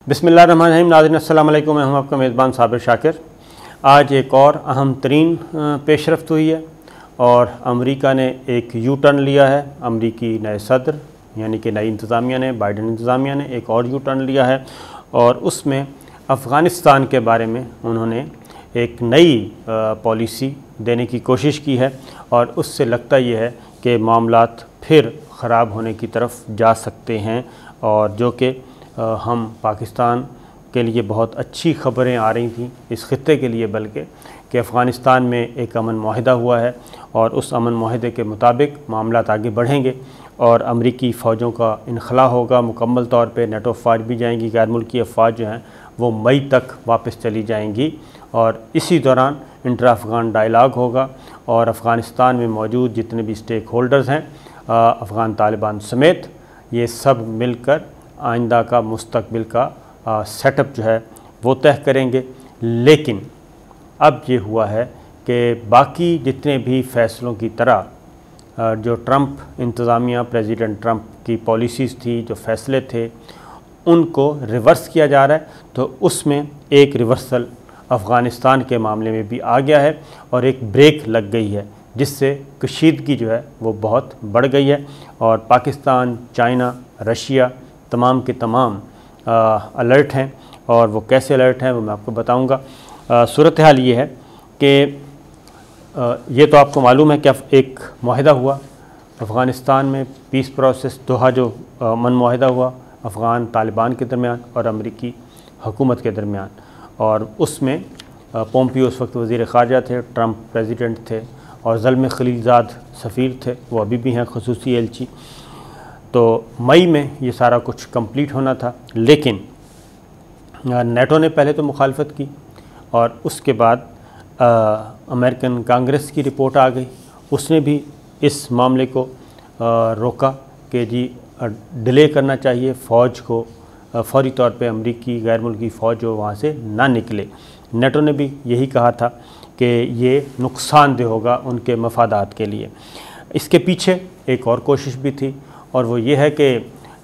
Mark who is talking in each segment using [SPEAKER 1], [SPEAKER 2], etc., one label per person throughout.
[SPEAKER 1] बिस्मिल्लाहिर्रहमानिर्रहीम। नाज़रीन अस्सलाम वालेकुम, मैं हूं आपका मेज़बान साबिर शाकिर। आज एक और अहम तरीन पेशरफ्त हुई है और अमेरिका ने एक यू टर्न लिया है। अमेरिकी नए सदर यानी कि नई इंतज़ामिया ने, बाइडन इंतज़ामिया ने एक और यू टर्न लिया है और उसमें अफ़गानिस्तान के बारे में उन्होंने एक नई पॉलिसी देने की कोशिश की है और उससे लगता ये है कि मामलात फिर ख़राब होने की तरफ जा सकते हैं और जो कि हम पाकिस्तान के लिए बहुत अच्छी ख़बरें आ रही थी इस ख़ित्ते के लिए, बल्कि कि अफ़गानिस्तान में एक अमन माहिदा हुआ है और उस अमन माहिदे के मुताबिक मामलात आगे बढ़ेंगे और अमरीकी फ़ौजों का इनखला होगा मुकम्मल तौर पे। नेटो फ़ौज भी जाएंगी, गैर मुल्की अफ़वाज जो हैं वो मई तक वापस चली जाएंगी और इसी दौरान इंटर अफ़गान डायलाग होगा और अफ़गानिस्तान में मौजूद जितने भी स्टेक होल्डर्स हैं अफ़गान तालिबान समेत, ये सब मिलकर आइंदा का मुस्तकबिल का सेटअप जो है वो तय करेंगे। लेकिन अब ये हुआ है कि बाकी जितने भी फ़ैसलों की तरह जो ट्रंप इंतज़ामिया, प्रेसिडेंट ट्रंप की पॉलिसीज़ थी, जो फ़ैसले थे, उनको रिवर्स किया जा रहा है। तो उसमें एक रिवर्सल अफ़गानिस्तान के मामले में भी आ गया है और एक ब्रेक लग गई है जिससे कशीदगी जो है वो बहुत बढ़ गई है और पाकिस्तान, चाइना, रशिया तमाम के तमाम अलर्ट हैं और वो कैसे अलर्ट हैं वो मैं आपको बताऊंगा। सूरत हाल ये है कि ये तो आपको मालूम है कि एक माहिदा हुआ अफ़गानिस्तान में, पीस प्रोसेस दोहा जो अमन माहिदा हुआ अफ़गान तालिबान के दरमियान और अमरीकी हुकूमत के दरमियान, और उसमें पोम्पियो उस वक्त वज़ीर ख़ारजा थे, ट्रंप प्रेसिडेंट थे और ज़ल्म खलीलज़ाद सफ़ीर थे, वो अभी भी हैं ख़ुसूसी एलची। तो मई में ये सारा कुछ कंप्लीट होना था, लेकिन नेटो ने पहले तो मुखालफत की और उसके बाद अमेरिकन कांग्रेस की रिपोर्ट आ गई, उसने भी इस मामले को रोका कि जी डिले करना चाहिए, फ़ौज को फौरी तौर पे अमरीकी गैर मुल्की फ़ौज जो वहाँ से ना निकले। नेटो ने भी यही कहा था कि ये नुकसानदेह होगा उनके मफादात के लिए। इसके पीछे एक और कोशिश भी थी और वो ये है कि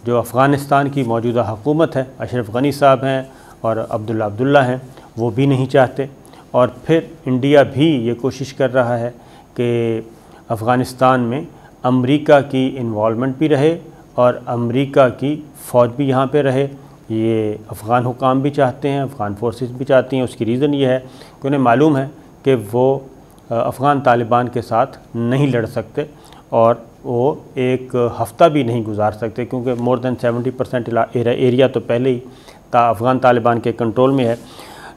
[SPEAKER 1] जो अफ़गानिस्तान की मौजूदा हुकूमत है, अशरफ गनी साहब हैं और अब्दुल्ला हैं, वो भी नहीं चाहते और फिर इंडिया भी ये कोशिश कर रहा है कि अफ़गानिस्तान में अमेरिका की इन्वॉल्वमेंट भी रहे और अमेरिका की फ़ौज भी यहाँ पे रहे। ये अफ़गान हुकाम भी चाहते हैं, अफ़गान फोर्सेस भी चाहती हैं। उसकी रीज़न ये है कि उन्हें मालूम है कि वो अफ़गान तालिबान के साथ नहीं लड़ सकते और वो एक हफ़्ता भी नहीं गुजार सकते क्योंकि मोर देन 70% एरिया तो पहले ही अफ़गान तालिबान के कंट्रोल में है।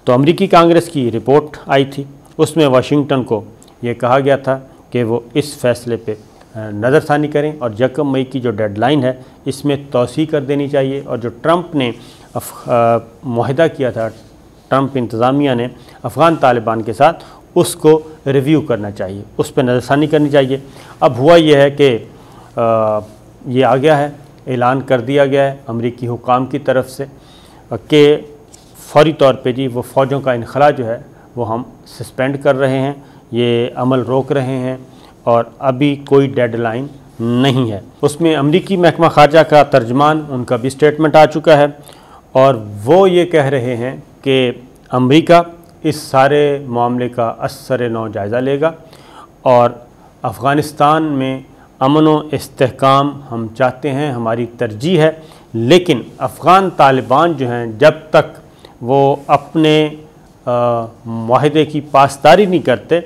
[SPEAKER 1] तो अमरीकी कांग्रेस की रिपोर्ट आई थी, उसमें वाशिंगटन को ये कहा गया था कि वो इस फ़ैसले पे नज़रसानी करें और 1 मई की जो डेडलाइन है इसमें तौसी कर देनी चाहिए और जो ट्रंप ने मुआहदा किया था, ट्रंप इंतज़ामिया ने अफ़गान तालिबान के साथ, उसको रिव्यू करना चाहिए, उस पर नज़रसानी करनी चाहिए। अब हुआ यह है कि ये आ गया है, ऐलान कर दिया गया है अमरीकी हुकाम की तरफ से कि फौरी तौर पे जी वो फ़ौजों का इनखला जो है वो हम सस्पेंड कर रहे हैं, ये अमल रोक रहे हैं और अभी कोई डेडलाइन नहीं है। उसमें अमरीकी महकमा ख़ारजा का तर्जमान, उनका भी स्टेटमेंट आ चुका है और वो ये कह रहे हैं कि अमरीका इस सारे मामले का असर नौ जायज़ा लेगा और अफ़गानिस्तान में अमन व इस्तेहकाम हम चाहते हैं, हमारी तरजीह है, लेकिन अफ़गान तालिबान जो हैं जब तक वो अपने मुआहदे की पासदारी नहीं करते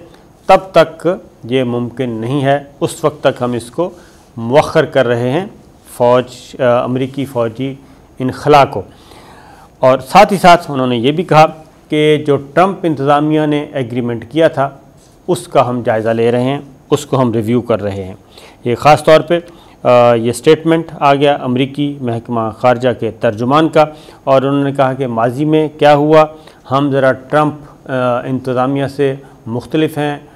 [SPEAKER 1] तब तक ये मुमकिन नहीं है। उस वक्त तक हम इसको मुअख्खर कर रहे हैं अमरीकी फ़ौजी इनखला को। और साथ ही साथ उन्होंने ये भी कहा कि जो ट्रंप इंतज़ामिया ने एग्रीमेंट किया था उसका हम जायज़ा ले रहे हैं, उसको हम रिव्यू कर रहे हैं। ये ख़ास तौर पे ये स्टेटमेंट आ गया अमरीकी महकमा ख़ारजा के तर्जुमान का और उन्होंने कहा कि माजी में क्या हुआ, हम ज़रा ट्रंप इंतज़ामिया से मुख्तलिफ़ हैं,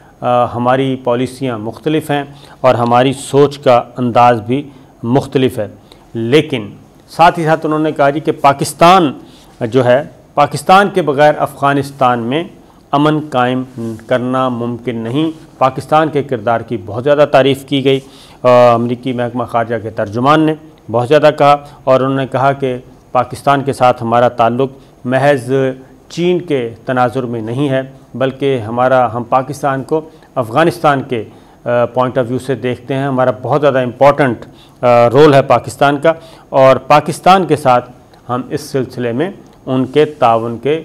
[SPEAKER 1] हमारी पॉलिसियाँ मुख्तलिफ़ हैं और हमारी सोच का अंदाज़ भी मुख्तलिफ़ है। लेकिन साथ ही साथ उन्होंने कहा जी कि पाकिस्तान जो है, पाकिस्तान के बग़ैर अफ़गानिस्तान में अमन कायम करना मुमकिन नहीं। पाकिस्तान के किरदार की बहुत ज़्यादा तारीफ़ की गई, अमरीकी महकमा ख़ारजा के तर्जुमान ने बहुत ज़्यादा कहा और उन्होंने कहा कि पाकिस्तान के साथ हमारा ताल्लुक़ महज चीन के तनाजुर में नहीं है, बल्कि हम पाकिस्तान को अफ़गानिस्तान के पॉइंट ऑफ व्यू से देखते हैं। हमारा बहुत ज़्यादा इम्पॉर्टेंट रोल है पाकिस्तान का, और पाकिस्तान के साथ हम इस सिलसिले में उनके ताउन के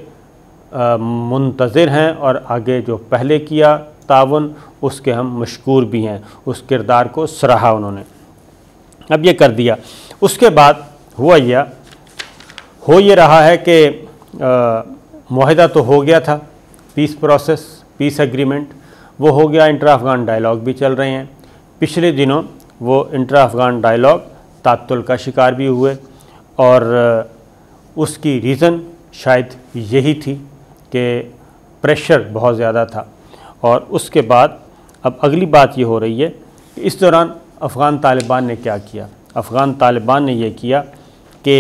[SPEAKER 1] मुंतज़िर हैं, और आगे जो पहले किया ताउन उसके हम मशकूर भी हैं। उस किरदार को सराहा उन्होंने। अब ये कर दिया, उसके बाद हो ये रहा है कि मुआहिदा तो हो गया था, पीस प्रोसेस, पीस एग्रीमेंट वो हो गया, इंटर अफ़गान डायलॉग भी चल रहे हैं। पिछले दिनों वो इंटर अफ़गान डायलॉग तात्तुल का शिकार भी हुए, और उसकी रीज़न शायद यही थी कि प्रेशर बहुत ज़्यादा था। और उसके बाद अब अगली बात ये हो रही है कि इस दौरान अफ़गान तालिबान ने क्या किया। अफ़गान तालिबान ने यह किया कि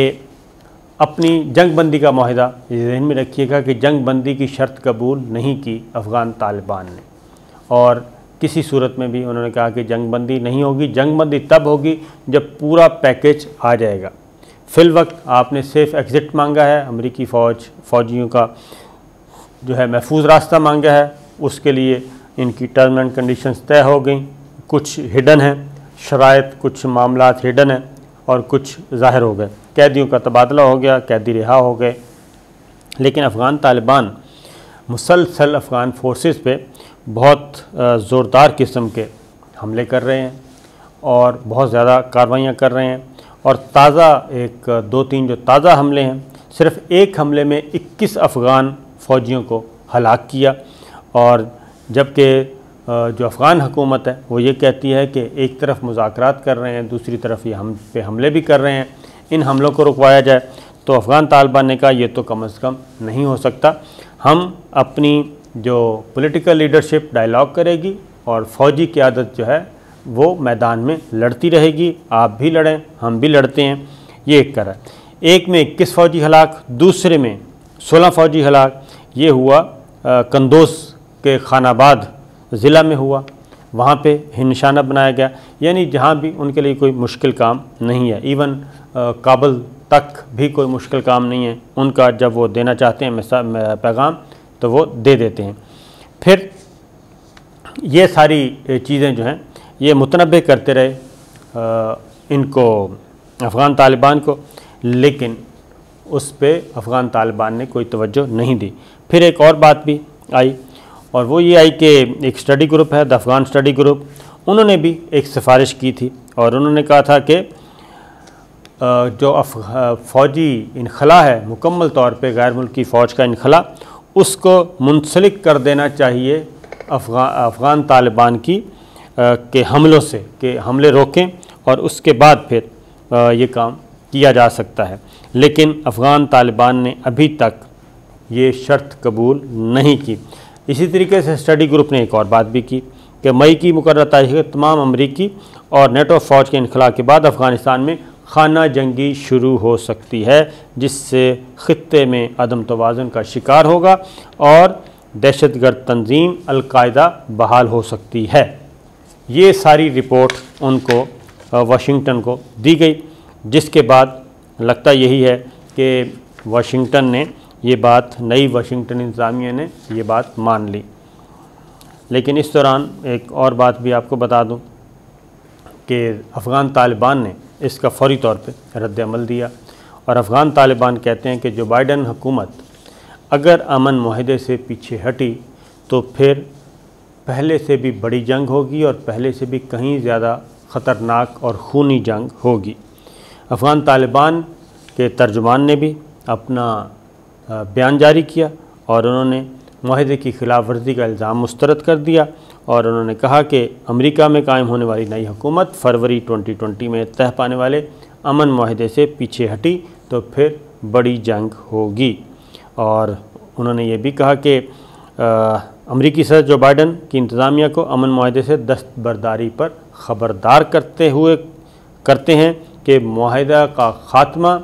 [SPEAKER 1] अपनी जंगबंदी का मुआहिदा, ज़हन में रखिएगा कि जंगबंदी की शर्त कबूल नहीं की अफ़गान तालिबान ने, और किसी सूरत में भी उन्होंने कहा कि जंगबंदी नहीं होगी। जंगबंदी तब होगी जब पूरा पैकेज आ जाएगा। फ़िल वक्त आपने सेफ़ एग्ज़िट मांगा है, अमरीकी फ़ौजियों का जो है महफूज रास्ता मांगा है, उसके लिए इनकी टर्म एंड कंडीशंस तय हो गई। कुछ हिडन हैं शराइत, कुछ मामलात हिडन हैं और कुछ ज़ाहिर हो गए। कैदियों का तबादला हो गया, कैदी रिहा हो गए। लेकिन अफ़गान तालिबान मुसलसल अफ़गान फोर्सेस पे बहुत ज़ोरदार किस्म के हमले कर रहे हैं और बहुत ज़्यादा कार्रवाइयाँ कर रहे हैं। और ताज़ा एक 2-3 जो ताज़ा हमले हैं, सिर्फ़ एक हमले में 21 अफ़गान फ़ौजियों को हलाक किया। और जबकि जो अफ़गान हुकूमत है वो ये कहती है कि एक तरफ मुज़ाकरात कर रहे हैं, दूसरी तरफ ये हम पे हमले भी कर रहे हैं, इन हमलों को रुकवाया जाए। तो अफ़गान तालिबान ने कहा ये तो कम से कम नहीं हो सकता। हम अपनी जो पॉलिटिकल लीडरशिप डायलॉग करेगी और फ़ौजी क़यादत जो है वो मैदान में लड़ती रहेगी। आप भी लड़ें, हम भी लड़ते हैं। ये एक कर एक में 21 फ़ौजी हलाक, दूसरे में 16 फ़ौजी हलाक। ये हुआ कंदोज के खानाबाद ज़िला में हुआ, वहाँ पे ही निशाना बनाया गया। यानी जहाँ भी उनके लिए कोई मुश्किल काम नहीं है। इवन काबुल तक भी कोई मुश्किल काम नहीं है उनका। जब वो देना चाहते हैं पैगाम तो वो दे देते हैं। फिर ये सारी चीज़ें जो हैं ये मुतनब्बे करते रहे इनको अफ़गान तालिबान को, लेकिन उस पे अफ़गान तालिबान ने कोई तवज्जो नहीं दी। फिर एक और बात भी आई, और वो ये आई कि एक स्टडी ग्रुप है, द अफ़गान स्टडी ग्रुप, उन्होंने भी एक सिफारिश की थी और उन्होंने कहा था कि जो फ़ौजी इनखला है, मुकम्मल तौर पे गैर मुल्की फ़ौज का इनखला, उसको मुंसलिक कर देना चाहिए अफ़गान तालिबान की के हमलों से, कि हमले रोकें और उसके बाद फिर ये काम किया जा सकता है। लेकिन अफ़गान तालिबान ने अभी तक ये शर्त कबूल नहीं की। इसी तरीके से स्टडी ग्रुप ने एक और बात भी की कि मई की मुकर्रर तारीख तमाम अमरीकी और नेटो फ़ौज के इनखला के बाद अफ़गानिस्तान में खाना जंगी शुरू हो सकती है, जिससे ख़ित्ते में अदम तवाज़ुन का शिकार होगा और दहशतगर्द तंजीम अल-कायदा बहाल हो सकती है। ये सारी रिपोर्ट उनको वाशिंगटन को दी गई, जिसके बाद लगता यही है कि वाशिंगटन ने ये बात, नई वाशिंगटन इंतज़ामिया ने ये बात मान ली। लेकिन इस दौरान एक और बात भी आपको बता दूं कि अफ़गान तालिबान ने इसका फ़ौरी तौर पे रद्द अमल दिया और अफ़गान तालिबान कहते हैं कि जो बाइडन हुकूमत अगर अमन मुआहिदे से पीछे हटी तो फिर पहले से भी बड़ी जंग होगी और पहले से भी कहीं ज़्यादा ख़तरनाक और खूनी जंग होगी। अफ़गान तालिबान के तर्जुमान ने भी अपना बयान जारी किया और उन्होंने मुआहिदे की खिलाफ वर्जी का इल्ज़ाम मुस्तरद कर दिया और उन्होंने कहा कि अमेरिका में कायम होने वाली नई हुकूमत फरवरी 2020 में तय पाने वाले अमन मुआहिदे से पीछे हटी तो फिर बड़ी जंग होगी। और उन्होंने ये भी कहा कि अमरीकी सदर जो बाइडन की इंतज़ामिया को अमन मुआहिदे से दस्तबरदारी पर ख़बरदार करते हैं कि मुआहिदा का ख़ात्मा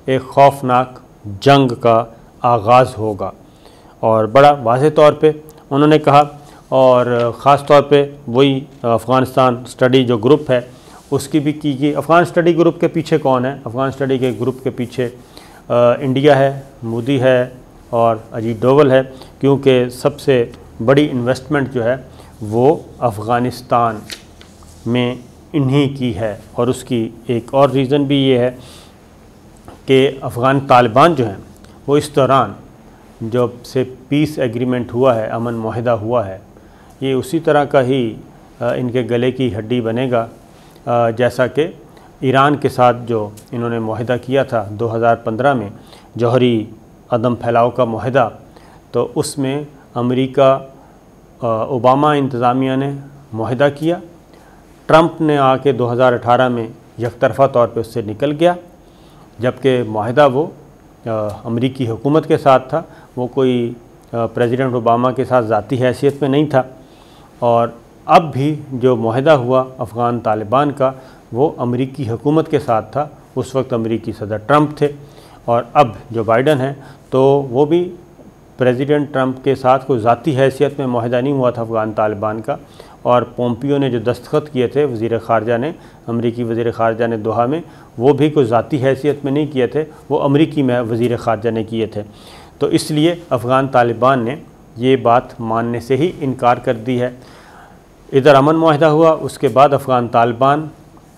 [SPEAKER 1] एक खौफनाक जंग का आगाज़ होगा। और बड़ा वाज़ेह तौर पे उन्होंने कहा, और ख़ास तौर पे वही अफ़गानिस्तान स्टडी जो ग्रुप है उसकी भी की गई। अफ़गान स्टडी ग्रुप के पीछे कौन है? अफ़गान स्टडी के ग्रुप के पीछे इंडिया है, मोदी है और अजीत डोवल है, क्योंकि सबसे बड़ी इन्वेस्टमेंट जो है वो अफ़गानिस्तान में इन्हीं की है। और उसकी एक और रीज़न भी ये है कि अफ़गान तालिबान जो हैं वो इस दौरान जब से पीस एग्रीमेंट हुआ है, अमन मुआहदा हुआ है, ये उसी तरह का ही इनके गले की हड्डी बनेगा जैसा कि ईरान के साथ जो इन्होंने मुआहदा किया था 2015 में, जौहरी अदम फैलाव का मुआहदा। तो उसमें अमेरिका ओबामा इंतज़ामिया ने मुआहदा किया, ट्रंप ने आके 2018 में यकतरफ़ा तौर पे उससे निकल गया, जबकि मुआहदा वो अमेरिकी हुकूमत के साथ था, वो कोई प्रेसिडेंट ओबामा के साथ ज़ाती हैसियत में नहीं था। और अब भी जो मुआहदा हुआ अफ़गान तालिबान का वो अमेरिकी हुकूमत के साथ था, उस वक्त अमेरिकी सदर ट्रंप थे। और अब जो बाइडन है तो वो भी प्रेसिडेंट ट्रंप के साथ कोई ज़ाती हैसियत में मुआहदा नहीं हुआ था अफ़गान तालिबान का। और पोम्पियो ने जो दस्तखत किए थे वज़ीर ख़ारजा ने, अमेरिकी वज़ीर ख़ारजा ने दोहा में, वो भी कोई ज़ाती हैसियत में नहीं किए थे, वो अमेरिकी में वज़ीर ख़ारजा ने किए थे। तो इसलिए अफ़गान तालिबान ने ये बात मानने से ही इनकार कर दी है। इधर अमन मुआहदा हुआ, उसके बाद अफ़गान तालिबान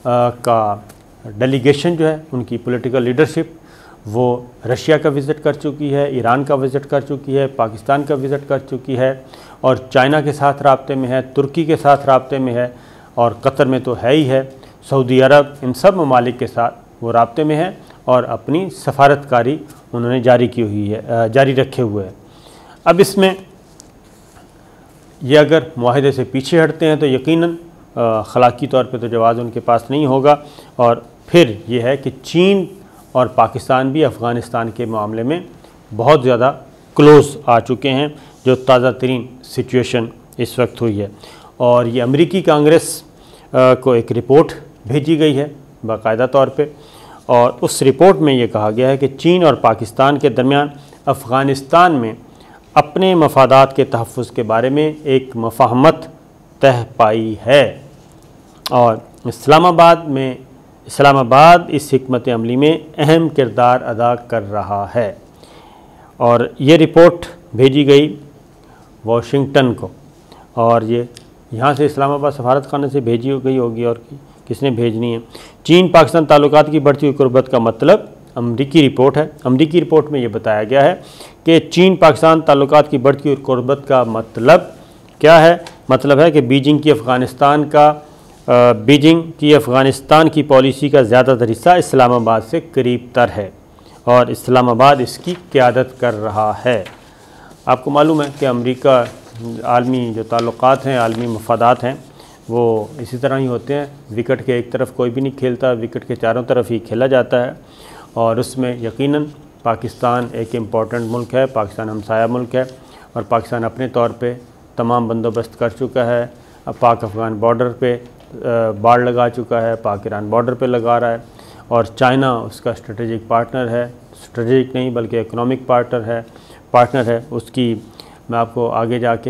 [SPEAKER 1] का डेलीगेशन जो है, उनकी पॉलिटिकल लीडरशिप वो रशिया का विज़िट कर चुकी है, ईरान का विज़िट कर चुकी है, पाकिस्तान का विज़िट कर चुकी है और चाइना के साथ राब्ते में है, तुर्की के साथ राब्ते में है और कतर में तो है ही है, सऊदी अरब, इन सब ममालिक के साथ वो राब्ते में है और अपनी सफारतकारी उन्होंने जारी की हुई है, जारी रखे हुए है। अब इसमें ये अगर मुआहदे से पीछे हटते हैं तो यकीनन अखलाकी तौर पे तो जवाज़ उनके पास नहीं होगा। और फिर ये है कि चीन और पाकिस्तान भी अफ़गानिस्तान के मामले में बहुत ज़्यादा क्लोज़ आ चुके हैं, जो ताज़ा तरीन सिचुएशन इस वक्त हुई है। और ये अमेरिकी कांग्रेस को एक रिपोर्ट भेजी गई है बाकायदा तौर पे, और उस रिपोर्ट में ये कहा गया है कि चीन और पाकिस्तान के दरमियान अफ़गानिस्तान में अपने मफादात के तहफ़्फ़ुज़ के बारे में एक मफ़ाहमत तह पाई है और इस्लामाबाद इस हिकमत अमली में अहम किरदार अदा कर रहा है। और ये रिपोर्ट भेजी गई वाशिंगटन को, और ये यहाँ से इस्लामाबाद सफारत खाने से भेजी गई होगी, और किसने भेजनी है। चीन पाकिस्तान ताल्लुकात की बढ़ती हुई कुर्बत का मतलब, अमरीकी रिपोर्ट है, अमरीकी रिपोर्ट में ये बताया गया है कि चीन पाकिस्तान ताल्लुकात की बढ़ती हुई कुर्बत का मतलब क्या है। मतलब है कि बीजिंग की अफ़गानिस्तान की पॉलिसी का ज़्यादातर हिस्सा इस्लामाबाद से करीब तर है और इस्लामाबाद इसकी क़यादत कर रहा है। आपको मालूम है कि अमेरिका आलमी जो ताल्लुकात हैं, आलमी मफादात हैं, वो इसी तरह ही होते हैं। विकेट के एक तरफ कोई भी नहीं खेलता, विकेट के चारों तरफ ही खेला जाता है। और उसमें यकीनन पाकिस्तान एक इम्पॉर्टेंट मुल्क है, पाकिस्तान हमसाया मुल्क है और पाकिस्तान अपने तौर पे तमाम बंदोबस्त कर चुका है। पाक अफ़गान बॉर्डर पे बाड़ लगा चुका है, पाक ईरान बॉर्डर पे लगा रहा है, और चाइना उसका स्ट्रेटेजिक पार्टनर है, स्ट्रेटेजिक नहीं बल्कि इकोनॉमिक पार्टनर है उसकी। मैं आपको आगे जाके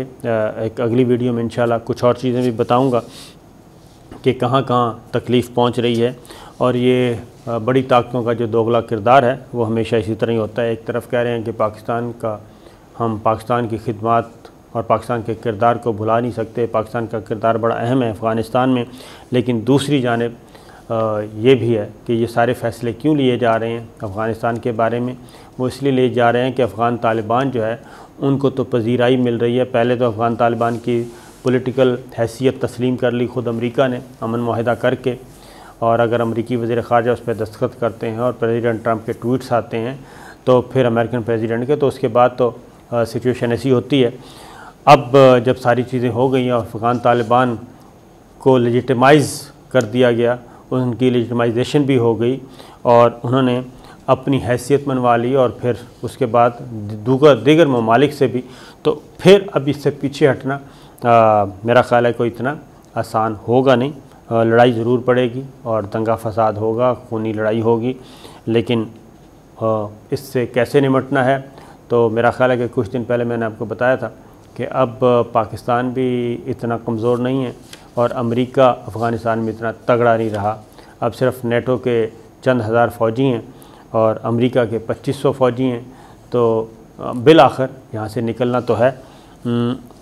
[SPEAKER 1] एक अगली वीडियो में इंशाल्लाह कुछ और चीज़ें भी बताऊंगा कि कहाँ कहाँ तकलीफ़ पहुँच रही है। और ये बड़ी ताकतों का जो दोगला किरदार है वो हमेशा इसी तरह ही होता है। एक तरफ कह रहे हैं कि हम पाकिस्तान की खिदमत और पाकिस्तान के किरदार को भुला नहीं सकते, पाकिस्तान का किरदार बड़ा अहम है अफ़गानिस्तान में, लेकिन दूसरी जानिब ये भी है कि ये सारे फ़ैसले क्यों लिए जा रहे हैं अफ़गानिस्तान के बारे में। वो इसलिए लिए जा रहे हैं कि अफ़गान तालिबान जो है उनको तो पजीराई मिल रही है। पहले तो अफ़गान तालिबान की पॉलिटिकल हैसियत तस्लीम कर ली खुद अमेरिका ने अमन मुआहदा करके, और अगर अमेरिकी वज़ीर ख़ारजा उस पर दस्तखत करते हैं और प्रेसिडेंट ट्रंप के ट्वीट्स आते हैं तो फिर अमेरिकन प्रेसिडेंट के, तो उसके बाद तो सिचुएशन ऐसी होती है। अब जब सारी चीज़ें हो गई और अफ़गान तालिबान को लेजिटिमाइज़ कर दिया गया, उनकी लेजिटिमाइजेशन भी हो गई और उन्होंने अपनी हैसियत मनवा ली, और फिर उसके बाद दीगर ममालिक से भी, तो फिर अब इससे पीछे हटना मेरा ख़्याल है कोई इतना आसान होगा नहीं। लड़ाई ज़रूर पड़ेगी और दंगा फसाद होगा, खूनी लड़ाई होगी, लेकिन इससे कैसे निमटना है तो मेरा ख़्याल है कि कुछ दिन पहले मैंने आपको बताया था कि अब पाकिस्तान भी इतना कमज़ोर नहीं है और अमेरिका अफ़गानिस्तान में इतना तगड़ा नहीं रहा। अब सिर्फ नेटो के चंद हज़ार फ़ौजी हैं और अमेरिका के 2500 फ़ौजी हैं, तो बिल आखिर यहाँ से निकलना तो है।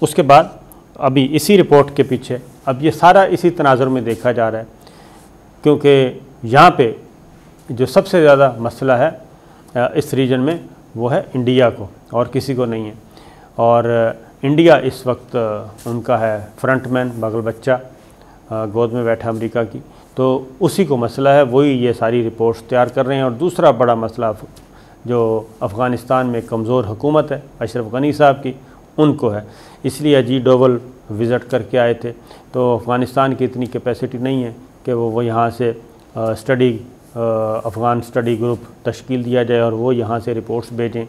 [SPEAKER 1] उसके बाद अभी इसी रिपोर्ट के पीछे अब ये सारा इसी तनाजुर में देखा जा रहा है, क्योंकि यहाँ पे जो सबसे ज़्यादा मसला है इस रीजन में वो है इंडिया को, और किसी को नहीं है। और इंडिया इस वक्त उनका है फ्रंटमैन, बगल बच्चा गोद में बैठा अमेरिका की, तो उसी को मसला है, वही ये सारी रिपोर्ट्स तैयार कर रहे हैं। और दूसरा बड़ा मसला जो अफ़गानिस्तान में कमज़ोर हुकूमत है अशरफ गनी साहब की, उनको है। इसलिए अजीत डोवल विज़िट करके आए थे, तो अफ़गानिस्तान की इतनी कैपेसिटी नहीं है कि वो यहाँ से अफ़गान स्टडी ग्रुप तश्कील दिया जाए और वो यहाँ से रिपोर्ट्स भेजें।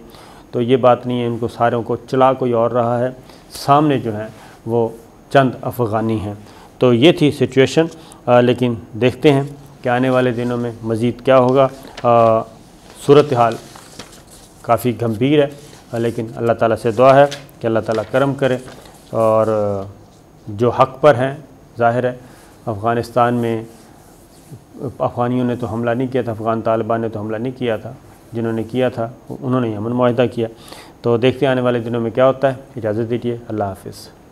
[SPEAKER 1] तो ये बात नहीं है, उनको सारों को चला कोई और रहा है, सामने जो है वो चंद अफ़गानी हैं। तो ये थी सिचुएशन, लेकिन देखते हैं कि आने वाले दिनों में मज़ीद क्या होगा। सूरत हाल काफ़ी गंभीर है, लेकिन अल्लाह ताला से दुआ है कि अल्लाह ताला करम करे, और जो हक़ पर हैं ज़ाहिर है अफ़गानिस्तान में अफ़गानियों ने तो हमला नहीं किया था, अफ़गान तालिबान ने तो हमला नहीं किया था, जिन्होंने किया था उन्होंने अमन मुआहदा किया। तो देखते हैं आने वाले दिनों में क्या होता है। इजाज़त दीजिए, अल्लाह हाफ़िज़।